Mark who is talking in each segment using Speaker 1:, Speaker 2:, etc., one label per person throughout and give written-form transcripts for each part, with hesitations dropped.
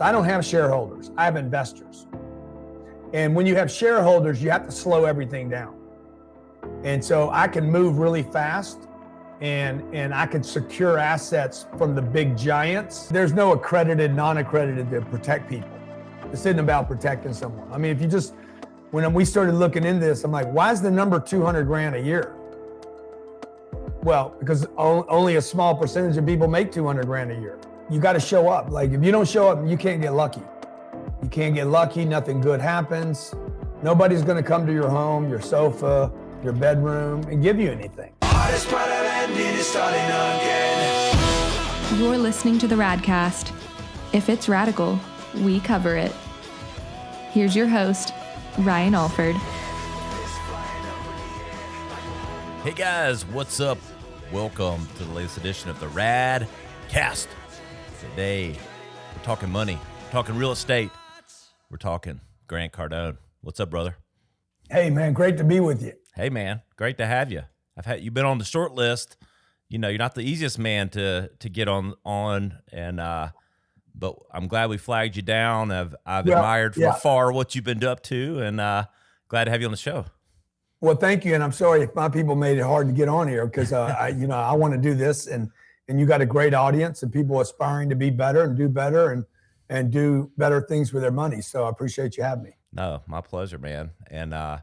Speaker 1: I don't have shareholders. I have investors. And when you have shareholders, you have to slow everything down. And so I can move really fast and I can secure assets from the big giants. There's no accredited, non-accredited to protect people. This isn't about protecting someone. I mean, if you just, when we started looking into this, I'm like, why is the number 200 grand a year? Well, because only a small percentage of people make 200 grand a year. You got to show up. Like if you don't show up, you can't get lucky. You can't get lucky, nothing good happens. Nobody's gonna come to your home, your sofa, your bedroom and give you anything.
Speaker 2: You're listening to the Radcast. If it's radical, we cover it. Here's your host, Ryan Alford.
Speaker 3: Hey guys, what's up? Welcome to the latest edition of the Radcast. Today, we're talking money, we're talking real estate, we're talking Grant Cardone. What's up, brother?
Speaker 1: Hey man, great to be with you.
Speaker 3: Hey man, great to have you. You've been on the short list. You know, you're not the easiest man to get on, and but I'm glad we flagged you down. I've admired from afar what you've been up to, and glad to have you on the show.
Speaker 1: Well, thank you, and I'm sorry if my people made it hard to get on here because I want to do this, and you got a great audience and people aspiring to be better and do better and do better things with their money. So I appreciate you having me.
Speaker 3: No, my pleasure, man. And I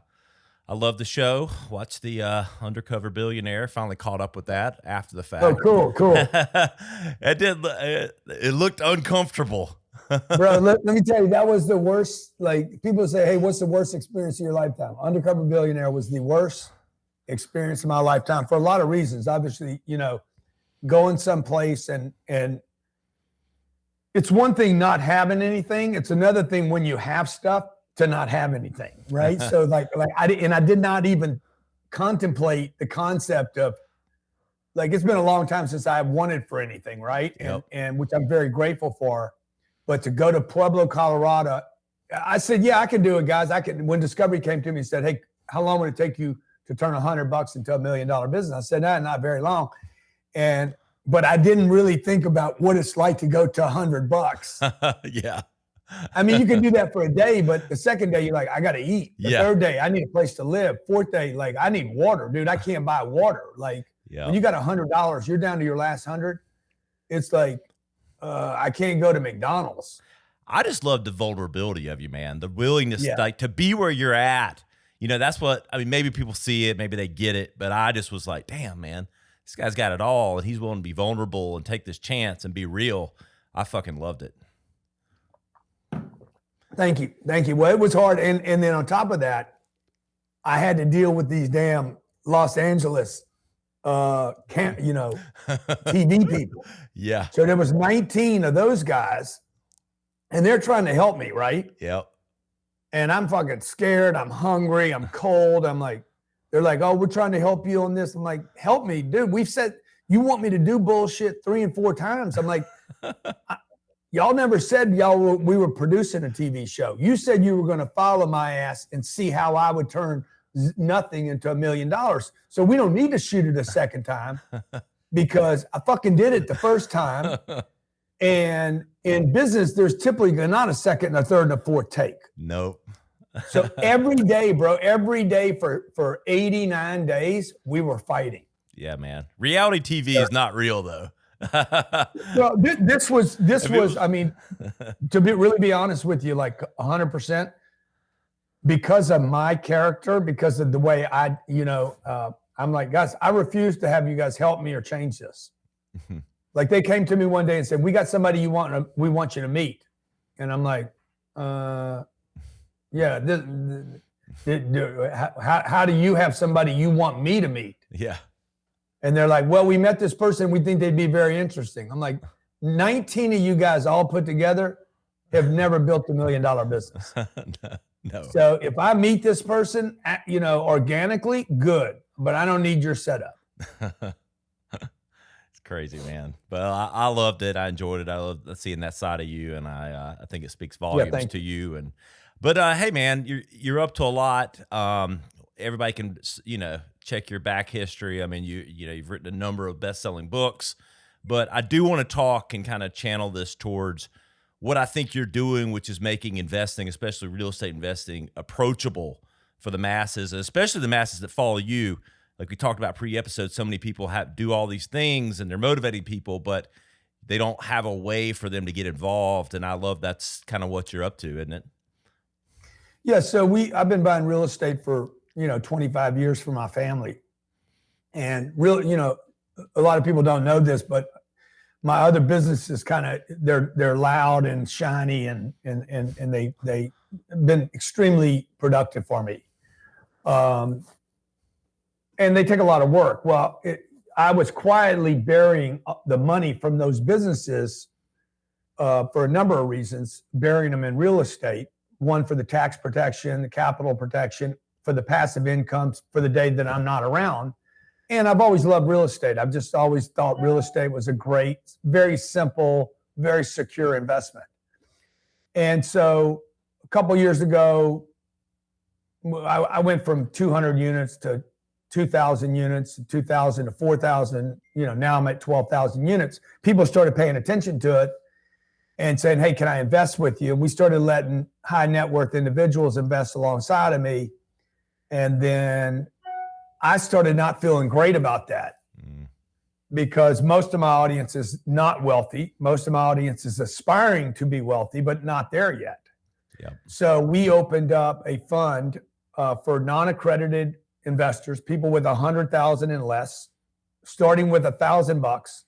Speaker 3: love the show. Watched the Undercover Billionaire. Finally caught up with that after the fact.
Speaker 1: Oh, cool.
Speaker 3: It looked uncomfortable.
Speaker 1: Bro, let me tell you, that was the worst. Like people say, hey, what's the worst experience of your lifetime? Undercover Billionaire was the worst experience of my lifetime for a lot of reasons. Obviously, going someplace and it's one thing not having anything. It's another thing when you have stuff to not have anything, right? So like I did not even contemplate the concept of like, it's been a long time since I wanted for anything, right?
Speaker 3: Yep.
Speaker 1: And which I'm very grateful for. But to go to Pueblo, Colorado, I said, yeah, I can do it, guys. When Discovery came to me and said, hey, how long would it take you to turn $100 into $1 million business? I said, nah, not very long. But I didn't really think about what it's like to go to $100.
Speaker 3: Yeah.
Speaker 1: I mean, you can do that for a day, but the second day you're like, I got to eat. The third day, I need a place to live. Fourth day, like I need water, dude. I can't buy water. Like when you got $100, you're down to your last 100. It's like, I can't go to McDonald's.
Speaker 3: I just love the vulnerability of you, man. The willingness to be where you're at. You know, that's what, I mean, maybe people see it, maybe they get it, but I just was like, damn, man, this guy's got it all and he's willing to be vulnerable and take this chance and be real. I fucking loved it.
Speaker 1: Thank you. Well, it was hard. And then on top of that, I had to deal with these damn Los Angeles TV people.
Speaker 3: Yeah.
Speaker 1: So there was 19 of those guys and they're trying to help me, right?
Speaker 3: Yep.
Speaker 1: And I'm fucking scared. I'm hungry. I'm cold. I'm like, they're like, oh, we're trying to help you on this. I'm like, help me, dude. We've said, you want me to do bullshit 3 and 4 times. I'm like, y'all never said we were producing a TV show. You said you were going to follow my ass and see how I would turn nothing into $1 million. So we don't need to shoot it a second time because I fucking did it the first time. And in business, there's typically not a second, a third, and a fourth take.
Speaker 3: Nope.
Speaker 1: So every day, bro, for 89 days, we were fighting.
Speaker 3: Yeah, man. Reality TV is not real though.
Speaker 1: Well, this was, I mean, to really be honest with you, like 100%, because of my character, because of the way I'm like, guys, I refuse to have you guys help me or change this. Like they came to me one day and said, we got somebody we want you to meet. And I'm like, yeah, how do you have somebody you want me to meet?
Speaker 3: Yeah.
Speaker 1: And they're like, well, we met this person. We think they'd be very interesting. I'm like, 19 of you guys all put together have never built $1 million business.
Speaker 3: No.
Speaker 1: So if I meet this person, organically, good. But I don't need your setup.
Speaker 3: It's crazy, man. But I loved it. I enjoyed it. I love seeing that side of you, and I think it speaks volumes to you. But hey, man, you're up to a lot. Everybody can check your back history. I mean, you've written a number of best-selling books, but I do want to talk and kind of channel this towards what I think you're doing, which is making investing, especially real estate investing, approachable for the masses, especially the masses that follow you. Like we talked about pre-episode, so many people do all these things and they're motivating people, but they don't have a way for them to get involved. And I love that's kind of what you're up to, isn't it?
Speaker 1: Yeah. So I've been buying real estate for, 25 years for my family. And really, a lot of people don't know this, but my other businesses they're loud and shiny and they've been extremely productive for me. And they take a lot of work. Well, I was quietly burying the money from those businesses for a number of reasons, burying them in real estate. One, for the tax protection, the capital protection, for the passive incomes for the day that I'm not around. And I've always loved real estate. I've just always thought real estate was a great, very simple, very secure investment. And so a couple years ago, I went from 200 units to 2,000 units, 2,000 to 4,000. Now I'm at 12,000 units. People started paying attention to it and saying, hey, can I invest with you? And we started letting high net worth individuals invest alongside of me. And then I started not feeling great about that because most of my audience is not wealthy. Most of my audience is aspiring to be wealthy, but not there yet.
Speaker 3: Yeah.
Speaker 1: So we opened up a fund for non-accredited investors, people with 100,000 and less, starting with $1,000,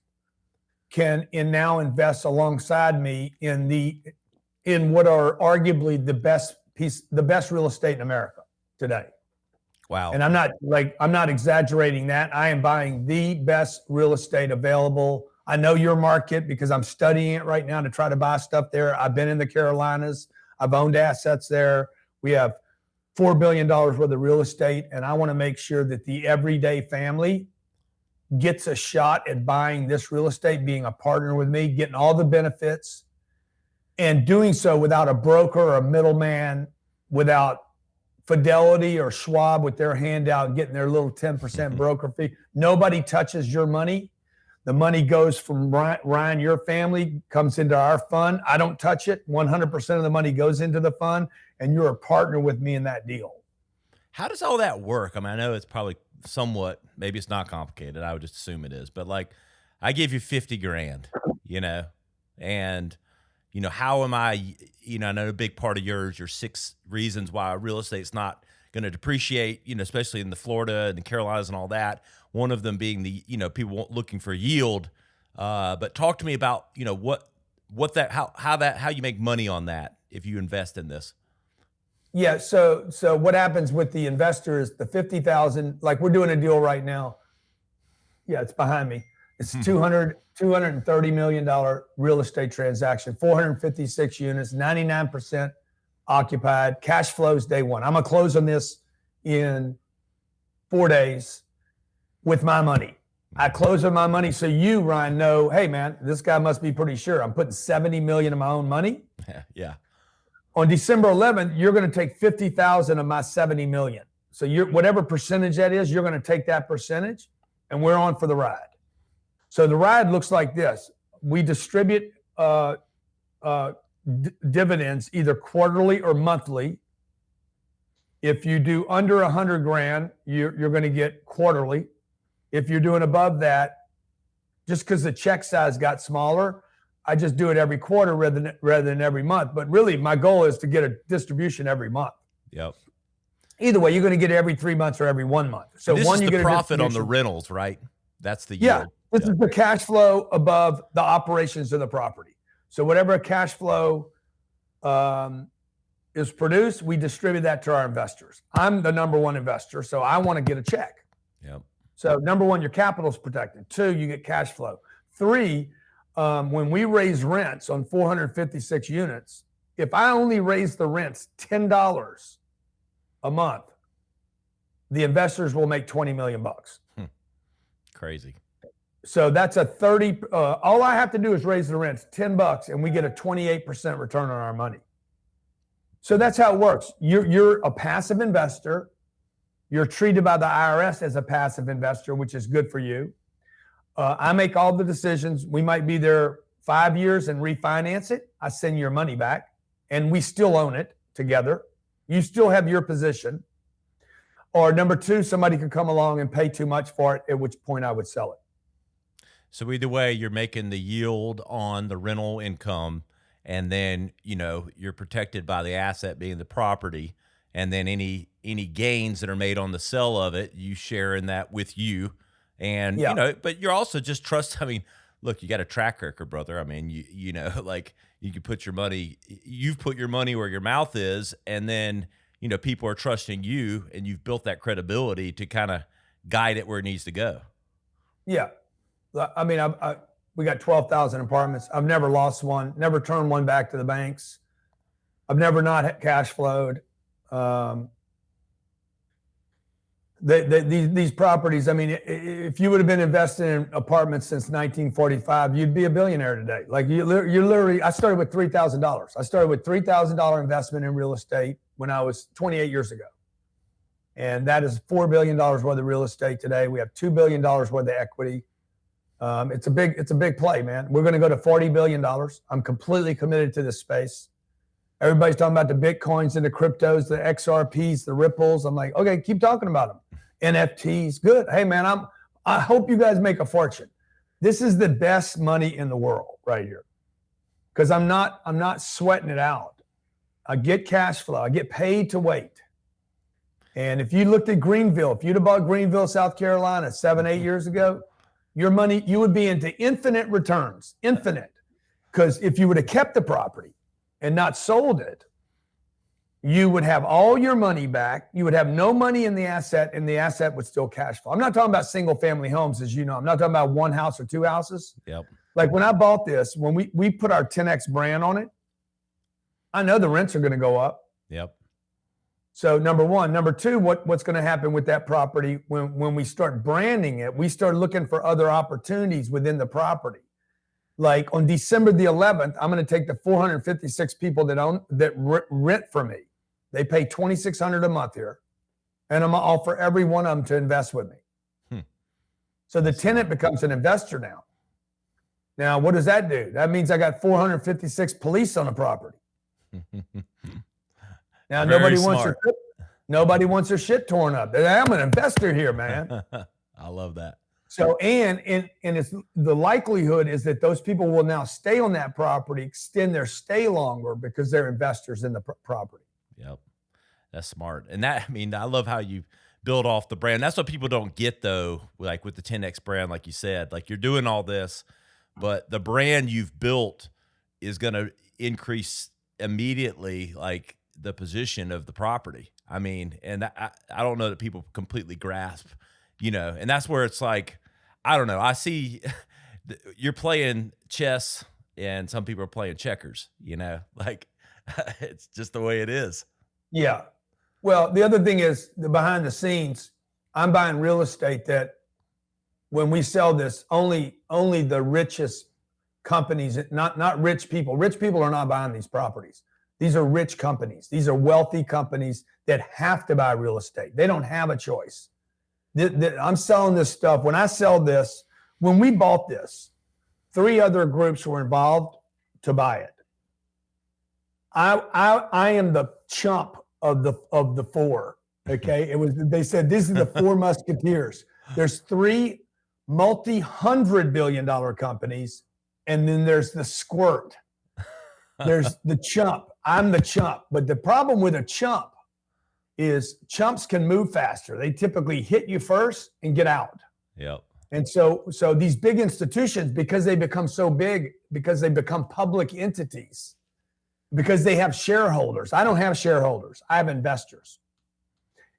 Speaker 1: can now invest alongside me in what are arguably the best real estate in America today.
Speaker 3: Wow.
Speaker 1: And I'm not exaggerating that. I am buying the best real estate available. I know your market because I'm studying it right now to try to buy stuff there. I've been in the Carolinas. I've owned assets there. We have $4 billion worth of real estate. And I want to make sure that the everyday family gets a shot at buying this real estate, being a partner with me, getting all the benefits, and doing so without a broker or a middleman, without Fidelity or Schwab with their handout, getting their little 10% broker fee. Nobody touches your money. The money goes from Ryan, your family, comes into our fund. I don't touch it. 100% of the money goes into the fund, and you're a partner with me in that deal.
Speaker 3: How does all that work? I mean, I know it's probably somewhat, maybe it's not complicated. I would just assume it is. But like, I give you 50 grand, and how am I, I know a big part of your 6 reasons why real estate's not going to depreciate, especially in the Florida and the Carolinas and all that. One of them being the, people looking for yield. But talk to me about, how you make money on that if you invest in this.
Speaker 1: Yeah. So what happens with the investors, the 50,000, like we're doing a deal right now. Yeah, it's behind me. It's $230 million real estate transaction, 456 units, 99% occupied, cash flows day one. I'm going to close on this in 4 days with my money. I close on my money so you, Ryan, know, hey, man, this guy must be pretty sure. I'm putting $70 million of my own money.
Speaker 3: Yeah.
Speaker 1: On December 11th, you're going to take 50,000 of my 70 million. So whatever percentage that is, you're going to take that percentage, and we're on for the ride. So the ride looks like this. We distribute dividends either quarterly or monthly. If you do under 100 grand, you're going to get quarterly. If you're doing above that, just because the check size got smaller, I just do it every quarter rather than every month. But really, my goal is to get a distribution every month.
Speaker 3: Yep.
Speaker 1: Either way, you're going to get it every 3 months or every 1 month. So
Speaker 3: this
Speaker 1: one,
Speaker 3: is
Speaker 1: you
Speaker 3: the
Speaker 1: get
Speaker 3: profit on the rentals, right? That's the yield.
Speaker 1: Yeah. This is the cash flow above the operations of the property. So whatever cash flow is produced, we distribute that to our investors. I'm the number one investor, so I want to get a check.
Speaker 3: Yep.
Speaker 1: So number one, your capital is protected. 2, you get cash flow. 3, when we raise rents on 456 units, if I only raise the rents $10 a month, the investors will make $20 million.
Speaker 3: Crazy.
Speaker 1: So that's a 30. All I have to do is raise the rents $10, and we get a 28% return on our money. So that's how it works. You're a passive investor. You're treated by the IRS as a passive investor, which is good for you. I make all the decisions. We might be there 5 years and refinance it, I send your money back and we still own it together. You still have your position. Or number two, somebody could come along and pay too much for it, at which point I would sell it.
Speaker 3: So either way, you're making the yield on the rental income, and then, you're protected by the asset being the property. And then any gains that are made on the sale of it, you share in that with you. And, but you're also just look, you got a track record, brother. I mean, like you can put your money, you've put your money where your mouth is, and then, people are trusting you, and you've built that credibility to kind of guide it where it needs to go.
Speaker 1: Yeah. I mean, we got 12,000 apartments. I've never lost one, never turned one back to the banks. I've never not cash flowed. These properties, I mean, if you would have been investing in apartments since 1945, you'd be a billionaire today. Like you literally, I started with $3,000. I started with $3,000 investment in real estate when I was 28 years ago. And that is $4 billion worth of real estate today. We have $2 billion worth of equity. It's a big play, man. We're going to go to $40 billion. I'm completely committed to this space. Everybody's talking about the Bitcoins and the cryptos, the XRPs, the Ripples. I'm like, okay, keep talking about them. NFTs, good. Hey, man, I hope you guys make a fortune. This is the best money in the world right here, because I'm not sweating it out. I get cash flow. I get paid to wait. And if you looked at Greenville, if you'd have bought Greenville, South Carolina 7-8 years ago, your money, you would be into infinite returns, infinite. Because if you would have kept the property and not sold it, you would have all your money back. You would have no money in the asset, and the asset would still cash flow. I'm not talking about single family homes, as you know. I'm not talking about one house or two houses.
Speaker 3: Yep.
Speaker 1: Like when I bought this, when we put our 10X brand on it, I know the rents are going to go up.
Speaker 3: Yep.
Speaker 1: So number one. Number two, what's going to happen with that property when we start branding it, we start looking for other opportunities within the property. Like on December the 11th, I'm going to take the 456 people that rent from me. They pay $2,600 a month here, and I'm going to offer every one of them to invest with me. So the tenant becomes an investor now. Now, what does that do? That means I got 456 police on the property. Now, nobody wants their shit torn up. I'm an investor here, man.
Speaker 3: I love that.
Speaker 1: So, and it's the likelihood is that those people will now stay on that property, extend their stay longer because they're investors in the property.
Speaker 3: Yep. That's smart. And I love how you build off the brand. That's what people don't get though, like with the 10X brand, like you said, like you're doing all this, but the brand you've built is going to increase immediately, like the position of the property. I mean, and I don't know that people completely grasp, and that's where it's like, I don't know. I see you're playing chess and some people are playing checkers, like it's just the way it is.
Speaker 1: Yeah. Well, the other thing is the behind the scenes, I'm buying real estate that when we sell this, only the richest companies, not rich people. Rich people are not buying these properties. These are rich companies. These are wealthy companies that have to buy real estate. They don't have a choice. I'm selling this stuff. When I sell this, when we bought this, 3 other groups were involved to buy it. I am the chump of the 4. Okay. They said, this is the 4 musketeers. There's 3 multi-$100 billion companies. And then there's the squirt. There's the chump. I'm the chump. But the problem with a chump is chumps can move faster. They typically hit you first and get out.
Speaker 3: Yep.
Speaker 1: And so these big institutions, because they become so big, because they become public entities, because they have shareholders. I don't have shareholders. I have investors.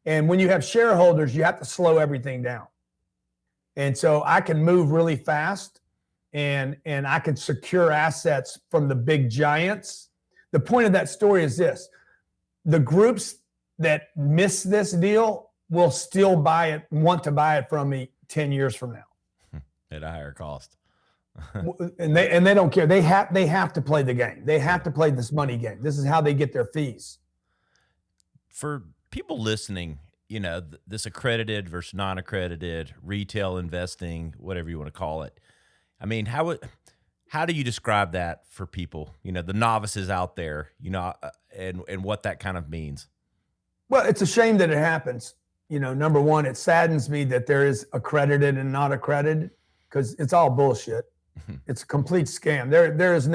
Speaker 1: And when you have shareholders, you have to slow everything down. And so I can move really fast and I can secure assets from the big giants. The point of that story is this: the groups that miss this deal will still want to buy it from me 10 years from now.
Speaker 3: At a higher cost.
Speaker 1: and they don't care. They have to play the game. They have to play this money game. This is how they get their fees.
Speaker 3: For people listening, this accredited versus non-accredited, retail investing, whatever you want to call it. I mean, How do you describe that for people, the novices out there, and what that kind of means?
Speaker 1: Well, it's a shame that it happens. Number one, it saddens me that there is accredited and not accredited, because it's all bullshit. It's a complete scam. There's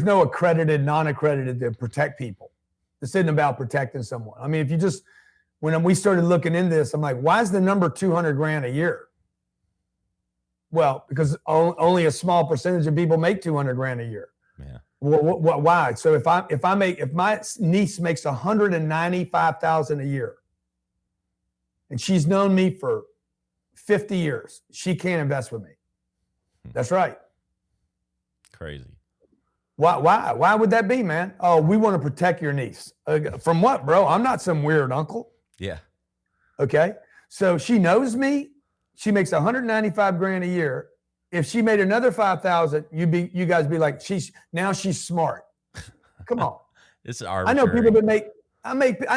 Speaker 1: no accredited, non-accredited to protect people. This isn't about protecting someone. I mean, when we started looking into this, I'm like, why is the number 200 grand a year? Well, because only a small percentage of people make 200 grand a year.
Speaker 3: Yeah.
Speaker 1: Well, why? So if my niece makes 195,000 a year, and she's known me for 50 years, she can't invest with me. That's right.
Speaker 3: Crazy.
Speaker 1: Why would that be, man? Oh, we want to protect your niece. From what, bro? I'm not some weird uncle.
Speaker 3: Yeah.
Speaker 1: Okay. So she knows me. She makes 195 grand a year. If she made another 5,000, you guys be like, she's smart. Come on.
Speaker 3: It's arbitrary.
Speaker 1: I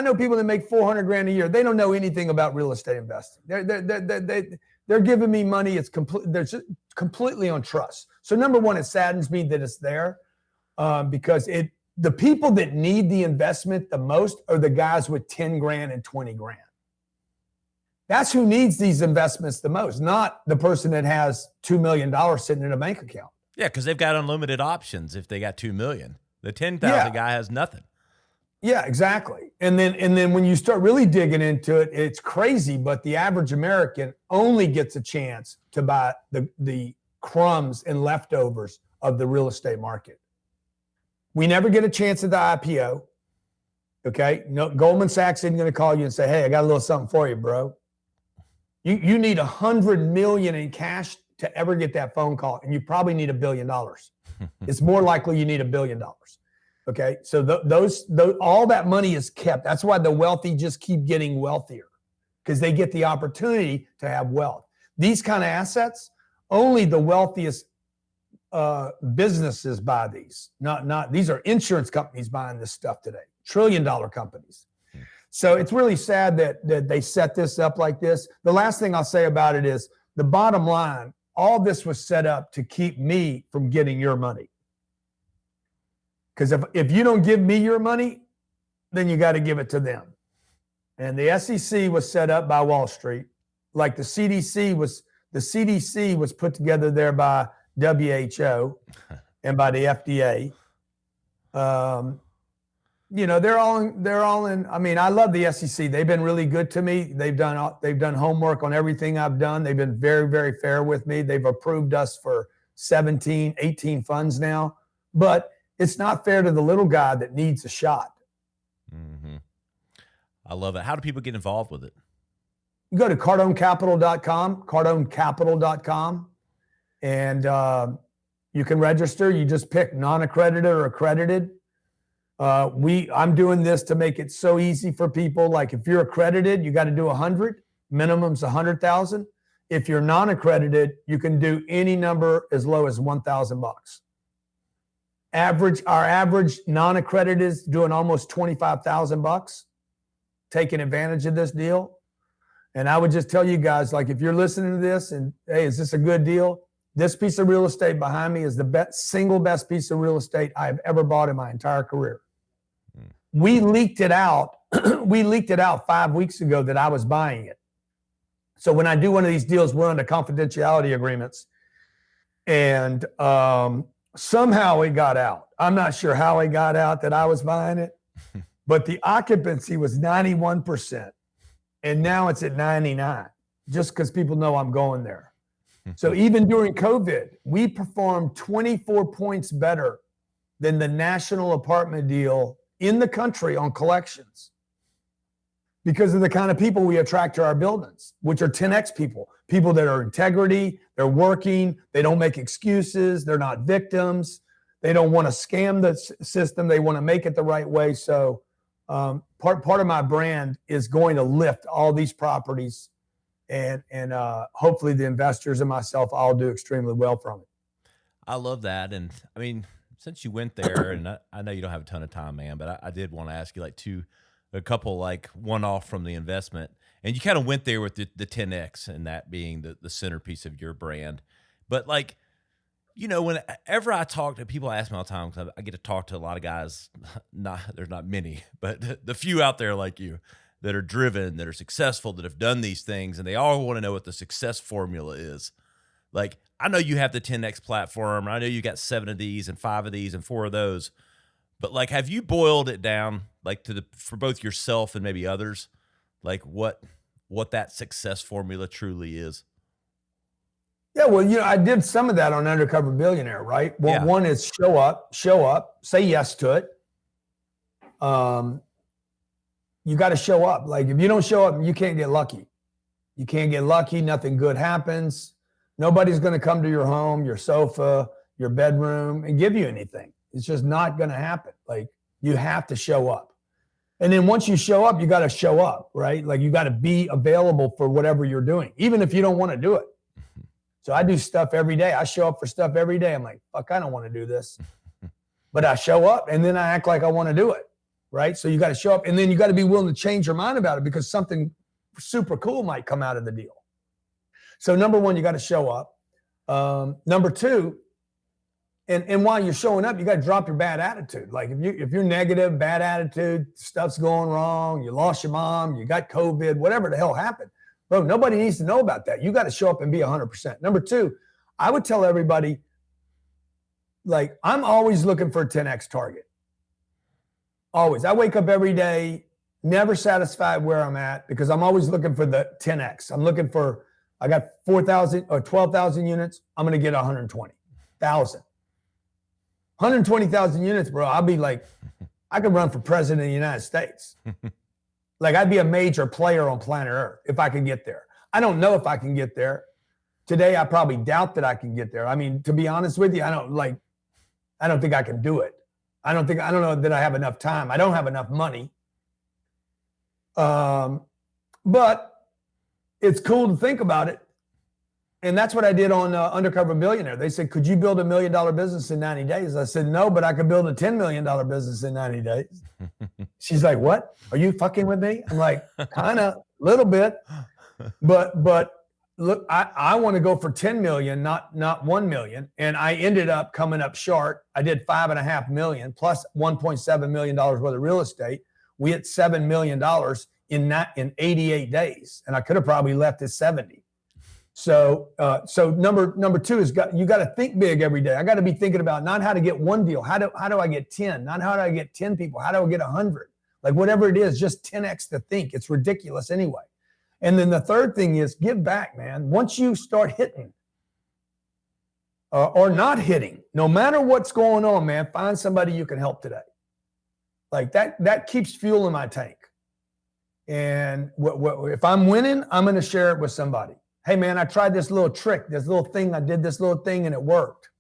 Speaker 1: know people that make 400 grand a year. They don't know anything about real estate investing. They're giving me money. They're just completely on trust. So number one, it saddens me that it's there, because the people that need the investment the most are the guys with 10 grand and 20 grand. That's who needs these investments the most, not the person that has $2 million sitting in a bank account.
Speaker 3: Yeah, because they've got unlimited options if they got $2 million. The 10,000 guy has nothing.
Speaker 1: Yeah, exactly. And then when you start really digging into it, it's crazy, but the average American only gets a chance to buy the crumbs and leftovers of the real estate market. We never get a chance at the IPO. Okay? No, Goldman Sachs isn't going to call you and say, hey, I got a little something for you, bro. You need 100 million in cash to ever get that phone call, and you probably need $1 billion. It's more likely you need $1 billion. Okay, so those all that money is kept. That's why the wealthy just keep getting wealthier, because they get the opportunity to have wealth. These kind of assets, only the wealthiest businesses buy these. Not these are insurance companies buying this stuff today. $1 trillion companies. So it's really sad that they set this up like this. The last thing I'll say about it is the bottom line, all this was set up to keep me from getting your money. Because if you don't give me your money, then you got to give it to them. And the SEC was set up by Wall Street, like the CDC was put together there by WHO and by the FDA. They're all in. I mean, I love the SEC. They've been really good to me. They've done homework on everything I've done. They've been very, very fair with me. They've approved us for 17, 18 funds now. But it's not fair to the little guy that needs a shot.
Speaker 3: Mm-hmm. I love it. How do people get involved with it?
Speaker 1: You go to cardonecapital.com, and you can register. You just pick non-accredited or accredited. I'm doing this to make it so easy for people. Like if you're accredited, you got to do 100. Minimum's 100,000. If you're non-accredited, you can do any number as low as $1,000. Our average non-accredited is doing almost $25,000, taking advantage of this deal. And I would just tell you guys, like, if you're listening to this and, hey, is this a good deal? This piece of real estate behind me is the single best piece of real estate I've ever bought in my entire career. We leaked it out. We leaked it out 5 weeks ago that I was buying it. So when I do one of these deals, we're under confidentiality agreements. And somehow it got out. I'm not sure how it got out that I was buying it, but the occupancy was 91%. And now it's at 99, just because people know I'm going there. So even during COVID, we performed 24 points better than the national apartment deal in the country on collections, because of the kind of people we attract to our buildings, which are 10X people that are integrity, they're working, they don't make excuses, they're not victims, they don't want to scam the system, they want to make it the right way. So part of my brand is going to lift all these properties, and hopefully the investors and myself all do extremely well from it.
Speaker 3: I love that. And I mean, since you went there, and I know you don't have a ton of time, man, but I did want to ask you a couple one-off from the investment. And you kind of went there with the 10X and that being the centerpiece of your brand. But You know, whenever I talk to people, ask me all the time, because I get to talk to a lot of guys, there's not many, but the few out there like you that are driven, that are successful, that have done these things, and they all want to know what the success formula is. Like, I know you have the 10X platform, and I know you got 7 of these and 5 of these and 4 of those, but like, have you boiled it down, like for both yourself and maybe others, like what that success formula truly is?
Speaker 1: Yeah, well, I did some of that on Undercover Billionaire, right? Well,
Speaker 3: Yeah.
Speaker 1: One is show up, say yes to it. You got to show up. Like, if you don't show up, you can't get lucky. You can't get lucky. Nothing good happens. Nobody's going to come to your home, your sofa, your bedroom and give you anything. It's just not going to happen. Like, you have to show up. And then once you show up, you got to show up, right? Like, you got to be available for whatever you're doing, even if you don't want to do it. So I do stuff every day. I show up for stuff every day. I'm like, fuck, I don't want to do this. But I show up and then I act like I want to do it, right? So you got to show up, and then you got to be willing to change your mind about it, because something super cool might come out of the deal. So number one, you got to show up. Number two, and while you're showing up, you got to drop your bad attitude. Like, if you're negative, bad attitude, stuff's going wrong, you lost your mom, you got COVID, whatever the hell happened, bro, nobody needs to know about that. You got to show up and be 100%. Number two, I would tell everybody, like, I'm always looking for a 10X target. Always. I wake up every day, never satisfied where I'm at, because I'm always looking for the 10X. I'm looking for, I got 4,000 or 12,000 units. I'm going to get 120,000. 120,000 units, bro. I'll be like, I could run for president of the United States. Like, I'd be a major player on planet Earth if I could get there. I don't know if I can get there. Today, I probably doubt that I can get there. I mean, to be honest with you, I don't think I can do it. I don't know that I have enough time. I don't have enough money. But it's cool to think about it. And that's what I did on Undercover Billionaire. They said, could you build $1 million business in 90 days? I said, no, but I could build a $10 million business in 90 days. She's like, what? Are you fucking with me? I'm like, kind of, a little bit. But look, I want to go for 10 million, not 1 million. And I ended up coming up short. I did 5.5 million plus $1.7 million worth of real estate. We hit $7 million in 88 days. And I could have probably left at 70. So number two is you got to think big every day. I got to be thinking about not how to get one deal. How do I get 10? Not how do I get 10 people? How do I get 100? Like, whatever it is, just 10X to think. It's ridiculous anyway. And then the third thing is give back, man. Once you start hitting or not hitting, no matter what's going on, man, find somebody you can help today. Like, that keeps fuel in my tank. And if I'm winning, I'm going to share it with somebody. Hey, man, I tried this little trick, this little thing. I did this little thing and it worked.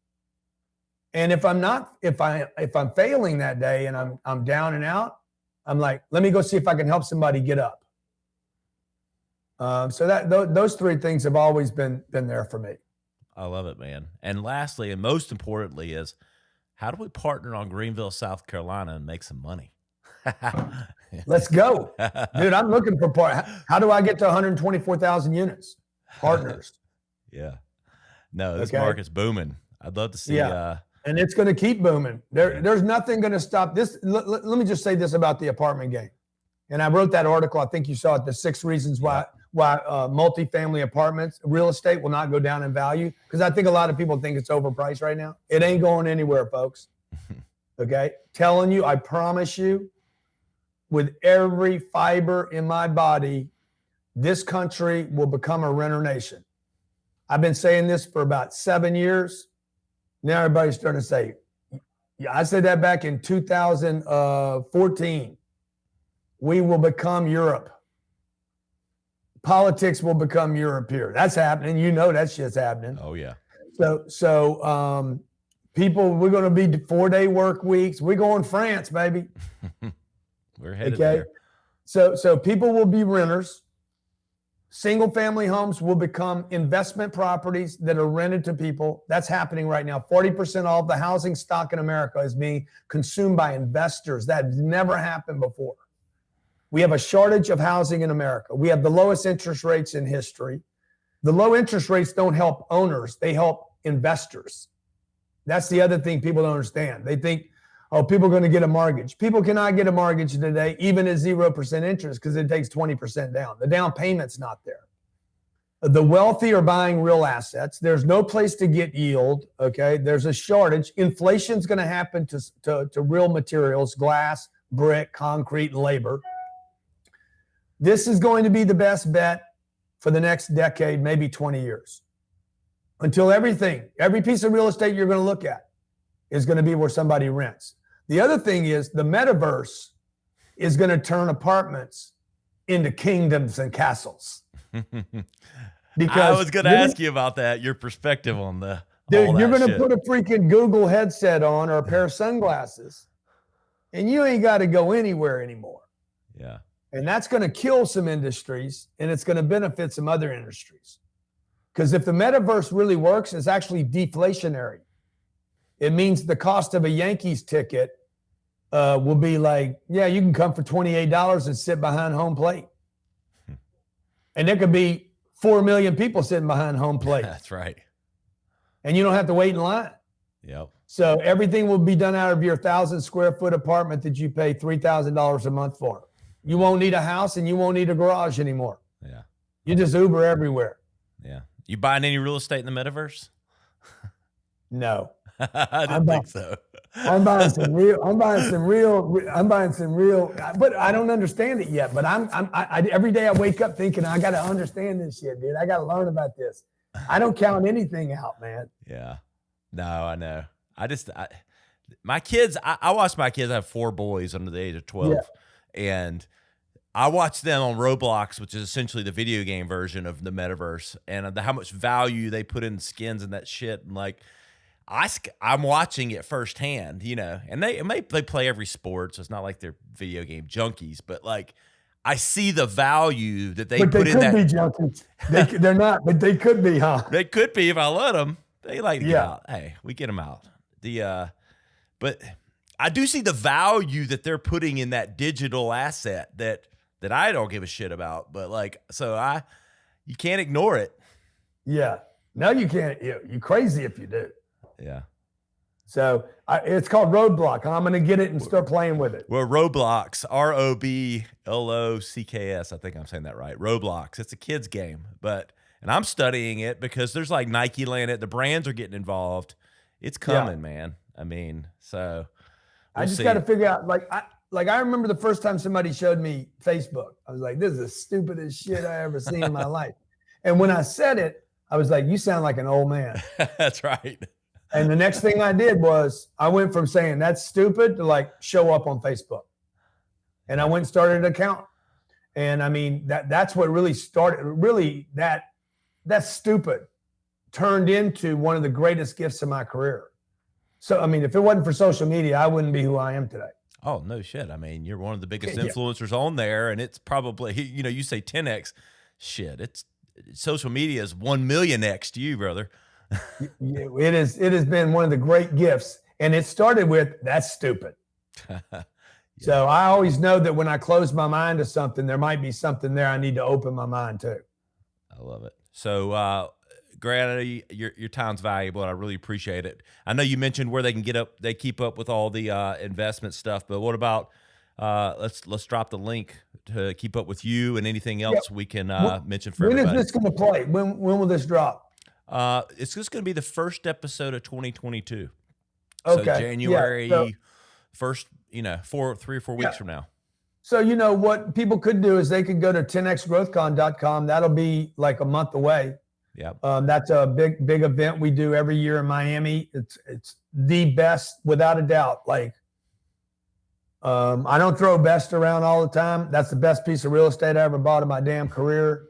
Speaker 1: And if I'm failing that day and I'm down and out, I'm like, let me go see if I can help somebody get up. So those three things have always been there for me.
Speaker 3: I love it, man. And lastly, and most importantly, is how do we partner on Greenville, South Carolina, and make some money?
Speaker 1: Let's go, dude. I'm looking for how do I get to 124,000 units? Partners.
Speaker 3: Yeah. No, this market's booming. I'd love to see.
Speaker 1: Yeah. And it's going to keep booming. There's nothing going to stop this. Let me just say this about the apartment game. And I wrote that article. I think you saw it. The 6 reasons why multifamily apartments, real estate will not go down in value. Because I think a lot of people think it's overpriced right now. It ain't going anywhere, folks. Okay. Telling you, I promise you, with every fiber in my body, this country will become a renter nation. I've been saying this for about 7 years. Now everybody's starting to say, yeah, I said that back in 2014. We will become Europe. Politics will become Europe here. That's happening. You know that shit's happening.
Speaker 3: Oh, yeah.
Speaker 1: So people, we're going to be 4-day work weeks. We're going France, baby.
Speaker 3: We're headed there.
Speaker 1: So people will be renters. Single family homes will become investment properties that are rented to people. That's happening right now. 40% of all the housing stock in America is being consumed by investors. That has never happened before. We have a shortage of housing in America. We have the lowest interest rates in history. The low interest rates don't help owners. They help investors. That's the other thing people don't understand. They think, oh, people are going to get a mortgage. People cannot get a mortgage today, even at 0% interest, because it takes 20% down. The down payment's not there. The wealthy are buying real assets. There's no place to get yield. Okay. There's a shortage. Inflation's going to happen to real materials, glass, brick, concrete, and labor. This is going to be the best bet for the next decade, maybe 20 years. Until every piece of real estate you're going to look at is going to be where somebody rents. The other thing is the metaverse is going to turn apartments into kingdoms and castles.
Speaker 3: Because I was going to ask you about that, your perspective on
Speaker 1: dude, you're going to put a freaking Google headset on or a pair of sunglasses, and you ain't got to go anywhere anymore.
Speaker 3: Yeah.
Speaker 1: And that's going to kill some industries, and it's going to benefit some other industries. Because if the metaverse really works, it's actually deflationary. It means the cost of a Yankees ticket will be like, yeah, you can come for $28 and sit behind home plate. And there could be 4 million people sitting behind home plate.
Speaker 3: That's right.
Speaker 1: And you don't have to wait in line.
Speaker 3: Yep.
Speaker 1: So everything will be done out of your 1,000 square foot apartment that you pay $3,000 a month for. You won't need a house and you won't need a garage anymore.
Speaker 3: Yeah.
Speaker 1: You just Uber everywhere.
Speaker 3: Yeah. You buying any real estate in the metaverse?
Speaker 1: No.
Speaker 3: I didn't think so.
Speaker 1: I'm buying some real, but I don't understand it yet. But I every day I wake up thinking, I got to understand this shit, dude. I got to learn about this. I don't count anything out, man.
Speaker 3: Yeah. No, I know. My kids, I watch my kids. I have 4 boys under the age of 12. Yeah. And I watch them on Roblox, which is essentially the video game version of the metaverse, and how much value they put in skins and that shit. And like, I'm watching it firsthand, you know, and they play every sport, so it's not like they're video game junkies, but like I see the value that they put in that. But they could be
Speaker 1: junkies. They're not, but they could be, huh?
Speaker 3: They could be if I let them. They like to get out. Hey, we get them out. But I do see the value that they're putting in that digital asset that I don't give a shit about. But like, so you can't ignore it.
Speaker 1: Yeah. No, you can't. You're crazy if you do.
Speaker 3: Yeah.
Speaker 1: So it's called Roadblock. I'm going to get it and start playing with it.
Speaker 3: Well, Roblox, ROBLOCKS. I think I'm saying that right. Roblox. It's a kid's game, and I'm studying it because there's like Nike Land. The brands are getting involved. It's coming, man. I mean, so
Speaker 1: I just got to figure out. I remember the first time somebody showed me Facebook. I was like, "This is the stupidest shit I ever seen in my life." And when I said it, I was like, "You sound like an old man."
Speaker 3: That's right.
Speaker 1: And the next thing I did was I went from saying that's stupid to like show up on Facebook. And I went and started an account. And I mean, that's what really started, really that stupid turned into one of the greatest gifts of my career. So, I mean, if it wasn't for social media, I wouldn't be who I am today.
Speaker 3: Oh, no shit. I mean, you're one of the biggest influencers on there, and it's probably, you say 10X. Shit, it's social media is 1 millionX to you, brother.
Speaker 1: It has been one of the great gifts, and it started with that's stupid. So I always know that when I close my mind to something, there might be something there I need to open my mind to.
Speaker 3: I love it. So, Grant, your time's valuable, and I really appreciate it. I know you mentioned where they can they keep up with all the investment stuff, but what about let's drop the link to keep up with you and anything else we can mention for everybody.
Speaker 1: When is this going to play? When will this drop?
Speaker 3: It's just going to be the first episode of 2022.
Speaker 1: Okay.
Speaker 3: So January 1st, 3 or 4 weeks from now.
Speaker 1: So, what people could do is they could go to 10xgrowthcon.com. That'll be like a month away.
Speaker 3: Yeah.
Speaker 1: That's a big event we do every year in Miami. It's the best without a doubt. Like, I don't throw best around all the time. That's the best piece of real estate I ever bought in my damn career.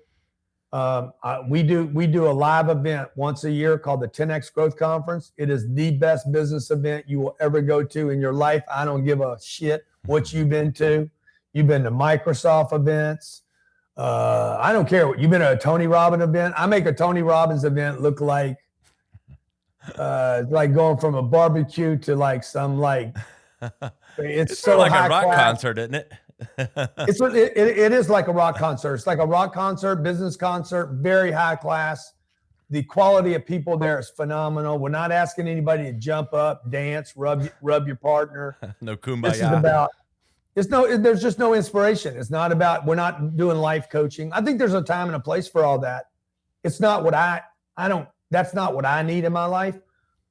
Speaker 1: We do a live event once a year called the 10X Growth Conference. It is the best business event you will ever go to in your life. I don't give a shit what you've been to. You've been to Microsoft events. I don't care what you've been to a Tony Robbins event. I make a Tony Robbins event look like like going from a barbecue to like some it's so
Speaker 3: like
Speaker 1: high
Speaker 3: a rock
Speaker 1: class.
Speaker 3: concert, isn't it?
Speaker 1: It is like a rock concert. It's like a rock concert, business concert, very high class. The quality of people there is phenomenal. We're not asking anybody to jump up, dance, rub your partner.
Speaker 3: No kumbaya.
Speaker 1: This is about, there's just no inspiration. It's not about, we're not doing life coaching. I think there's a time and a place for all that. It's not what that's not what I need in my life.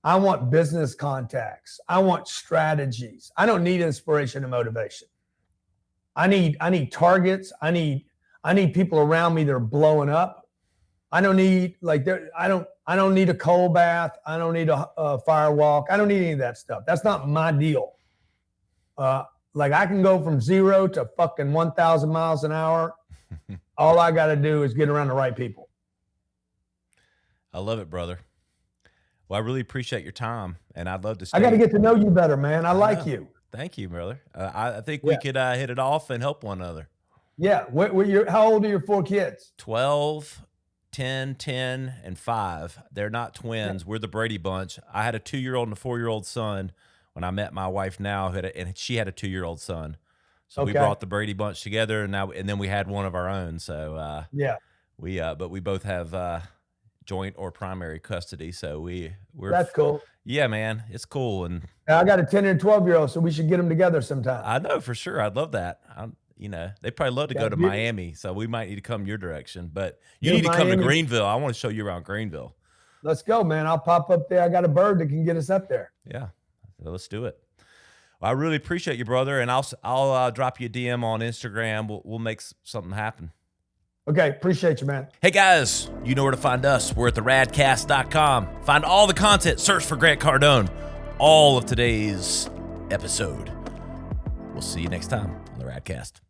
Speaker 1: I want business contacts. I want strategies. I don't need inspiration and motivation. I need targets. I need people around me that are blowing up. I don't need I don't need a cold bath. I don't need a fire walk. I don't need any of that stuff. That's not my deal. I can go from 0 to fucking 1,000 miles an hour. All I got to do is get around the right people.
Speaker 3: I love it, brother. Well, I really appreciate your time, and I'd love to stay.
Speaker 1: I got to get to know you better, man. I like you.
Speaker 3: Thank you, brother. I think we could hit it off and help one another.
Speaker 1: Yeah. How old are your 4 kids?
Speaker 3: 12, 10, 10, and 5. They're not twins. We're the Brady Bunch. I had a 2-year-old and a 4-year-old son when I met my wife now, and she had a 2-year-old son. So we brought the Brady Bunch together, and then we had one of our own. So but we both have joint or primary custody. So we're
Speaker 1: that's cool.
Speaker 3: Yeah, man, it's cool. And
Speaker 1: I got a 10 and 12-year-old, so we should get them together sometime.
Speaker 3: I know for sure. I'd love that. They probably love to go to Miami, so we might need to come your direction. But you need to come to Greenville. I want to show you around Greenville.
Speaker 1: Let's go, man. I'll pop up there. I got a bird that can get us up there.
Speaker 3: Yeah, so let's do it. Well, I really appreciate you, brother, and I'll drop you a DM on Instagram. We'll make something happen.
Speaker 1: Okay, appreciate you, man.
Speaker 3: Hey, guys, you know where to find us. We're at theradcast.com. Find all the content. Search for Grant Cardone. All of today's episode. We'll see you next time on the Radcast.